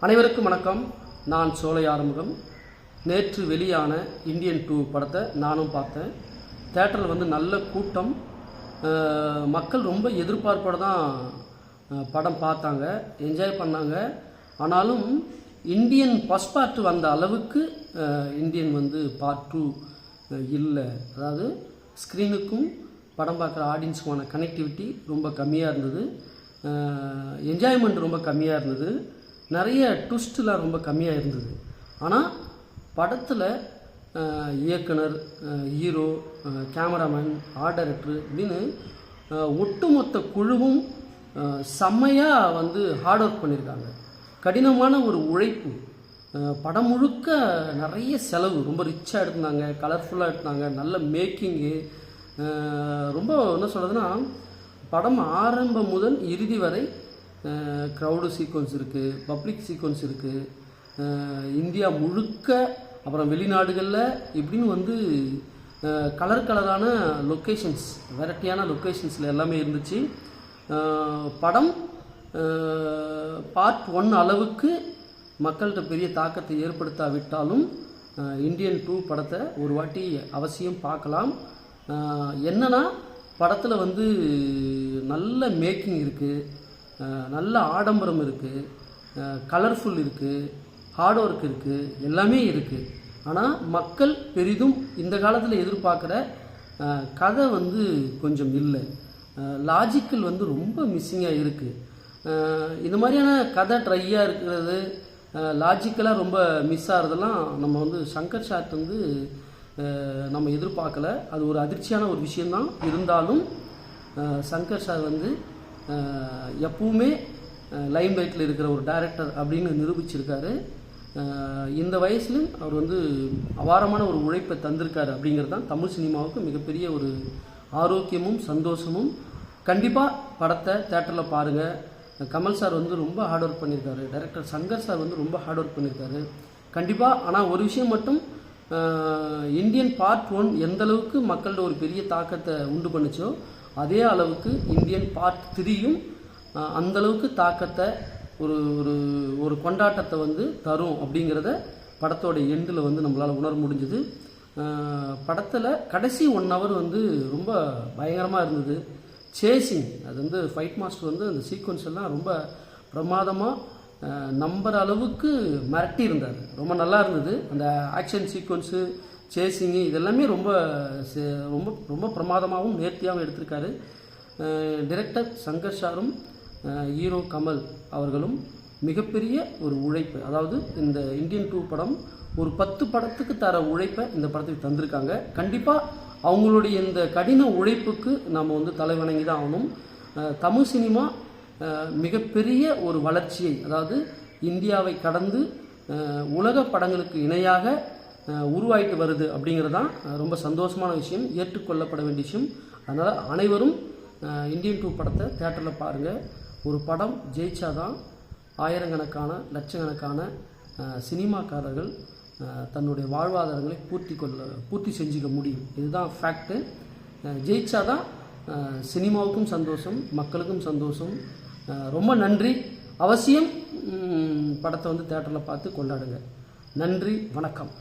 அனைவருக்கும் வணக்கம். நான் சோலை ஆறுமுகம். நேற்று வெளியான இந்தியன் 2 படத்தை நானும் பார்த்தேன். தேட்டரில் நல்ல கூட்டம், மக்கள் ரொம்ப எதிர்பார்ப்போடு தான் படம் பார்த்தாங்க, என்ஜாய் பண்ணாங்க. ஆனாலும் இந்தியன் ஃபர்ஸ்ட் பார்ட் வந்த அளவுக்கு இந்தியன் பார்ட் 2 இல்லை. அதாவது ஸ்க்ரீனுக்கும் படம் பார்க்குற ஆடியன்ஸுக்கான கனெக்டிவிட்டி ரொம்ப கம்மியாக இருந்தது, என்ஜாய்மெண்ட் ரொம்ப கம்மியாக இருந்தது, நிறைய ட்விஸ்ட்லாம் ரொம்ப கம்மியாக இருந்தது. ஆனால் படத்தில் இயக்குனர், ஹீரோ, கேமராமேன், ஆர்ட் டைரக்டர் இப்படின்னு ஒட்டுமொத்த குழுவும் செம்மையாக ஹார்ட் ஒர்க் பண்ணியிருக்காங்க. கடினமான ஒரு உழைப்பு. படம் முழுக்க நிறைய செலவு, ரொம்ப ரிச்சாக எடுத்துனாங்க, கலர்ஃபுல்லாக எடுத்தாங்க, நல்ல மேக்கிங்கு. ரொம்ப என்ன சொல்கிறதுனா, படம் ஆரம்பம் முதல் இறுதி வரை க்ரௌடு சீக்வன்ஸ் இருக்குது, பப்ளிக் சீக்வன்ஸ் இருக்குது, இந்தியா முழுக்க, அப்புறம் வெளிநாடுகளில் இப்படின்னு கலரான லொக்கேஷன்ஸ், வெரைட்டியான லொக்கேஷன்ஸில் எல்லாமே இருந்துச்சு. படம் பார்ட் 1 அளவுக்கு மக்கள்கிட்ட பெரிய தாக்கத்தை ஏற்படுத்தாவிட்டாலும் இந்தியன் 2 படத்தை ஒரு வாட்டி அவசியம் பார்க்கலாம். என்னன்னா, படத்தில் நல்ல மேக்கிங் இருக்குது, நல்ல ஆடம்பரம் இருக்குது, கலர்ஃபுல் இருக்குது, ஹார்ட் ஒர்க் இருக்குது, எல்லாமே இருக்குது. ஆனால் மக்கள் பெரிதும் இந்த காலத்தில் எதிர்பார்க்குற கதை கொஞ்சம் இல்லை, லாஜிக்கல் ரொம்ப மிஸ்ஸிங்காக இருக்குது. இந்த மாதிரியான கதை ட்ரையாக இருக்கிறது, லாஜிக்கலாக ரொம்ப மிஸ் ஆகிறதெல்லாம் நம்ம சங்கர் சாட் நம்ம எதிர்பார்க்கல. அது ஒரு அதிர்ச்சியான ஒரு விஷயந்தான். இருந்தாலும் சங்கர் சார் எப்பவுமே லைம் லைட்டில் இருக்கிற ஒரு டைரக்டர் அப்படின்னு நிரூபிச்சிருக்காரு. இந்த வயசுலையும் அவர் அபாரமான ஒரு உழைப்பை தந்திருக்காரு. அப்படிங்கிறது தான் தமிழ் சினிமாவுக்கு மிகப்பெரிய ஒரு ஆரோக்கியமும் சந்தோஷமும். கண்டிப்பாக படத்தை தேட்டரில் பாருங்கள். கமல் சார் ரொம்ப ஹார்ட் ஒர்க் பண்ணியிருக்காரு, டைரக்டர் சங்கர் சார் ரொம்ப ஹார்ட் ஒர்க் பண்ணியிருக்காரு கண்டிப்பாக. ஆனால் ஒரு விஷயம் மட்டும், இந்தியன் பார்ட் 1 எந்த அளவுக்கு மக்கள்கிட்ட ஒரு பெரிய தாக்கத்தை உண்டு பண்ணுச்சோ, அதே அளவுக்கு இந்தியன் பார்ட் 3யும் அந்தளவுக்கு தாக்கத்தை, ஒரு ஒரு ஒரு கொண்டாட்டத்தை தரும் அப்படிங்கிறத படத்தோட எண்டில் நம்மளால் உணர முடிஞ்சுது. படத்தில் கடைசி 1 hour ரொம்ப பயங்கரமாக இருந்தது. சேசிங், அது ஃபைட் மாஸ்டர் அந்த சீக்வன்ஸ் எல்லாம் ரொம்ப பிரமாதமாக நம்புற அளவுக்கு மிரட்டி இருந்தார். ரொம்ப நல்லா இருந்தது. அந்த ஆக்ஷன் சீக்வன்ஸு, சேசிங்கு இதெல்லாமே ரொம்ப ரொம்ப ரொம்ப பிரமாதமாகவும் நேர்த்தியாகவும் எடுத்திருக்காரு. டைரக்டர் சங்கர் சாரும் ஹீரோ கமல் அவர்களும் மிகப்பெரிய ஒரு உழைப்பு, அதாவது இந்த இந்தியன் 2 படம் ஒரு 10 படத்துக்கு தர உழைப்பை இந்த படத்துக்கு தந்திருக்காங்க. கண்டிப்பாக அவங்களுடைய இந்த கடின உழைப்புக்கு நம்ம தலை வணங்கி தான் ஆகணும். தமிழ் சினிமா மிகப்பெரிய ஒரு வளர்ச்சியை, அதாவது இந்தியாவை கடந்து உலக படங்களுக்கு இணையாக உருவாயிட்டு வருது அப்படிங்கிறது தான் ரொம்ப சந்தோஷமான விஷயம், ஏற்றுக்கொள்ளப்பட வேண்டிய விஷயம். அதனால் அனைவரும் இந்தியன் 2 படத்தை தேட்டரில் பாருங்கள். ஒரு படம் ஜெயிச்சாதான் ஆயிரக்கணக்கான லட்சக்கணக்கான சினிமாக்காரர்கள் தன்னுடைய வாழ்வாதாரங்களை பூர்த்தி செஞ்சுக்க முடியும். இதுதான் ஃபேக்ட்டு. ஜெயிச்சாதான் சினிமாவுக்கும் சந்தோஷம், மக்களுக்கும் சந்தோஷம். ரொம்ப நன்றி. அவசியம் படத்தை தேட்டரில் பார்த்து கொண்டாடுங்க. நன்றி, வணக்கம்.